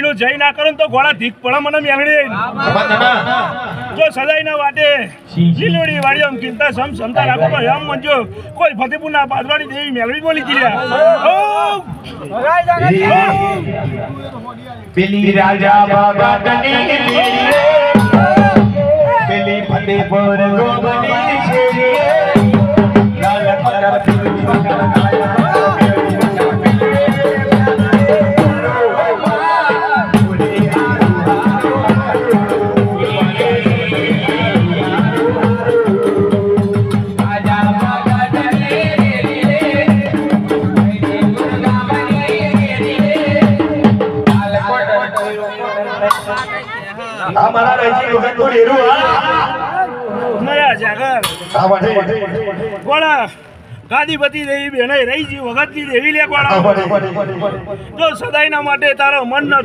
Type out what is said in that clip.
નો જય ના કરો તો ગોળા ધીક પડે મને મેળડી જો સદાય ના વાટે લીલોડી વાળી આમ ચિંતા સમતા રાખો તો એમ મંજો કોઈ ફતેપુર ના પાદવાની દેવી મેળડી બોલી ગયા પેલી રાજા બાગાની પેલી ફતેપુર ગોબની છે લાલ કલર हमारा रही लोगन को डेरू नया जागर कोड़ा गादीपति देवी बेने रही जी वगत की देवी ले कोड़ा जो सदाई ना माटे तारो मन न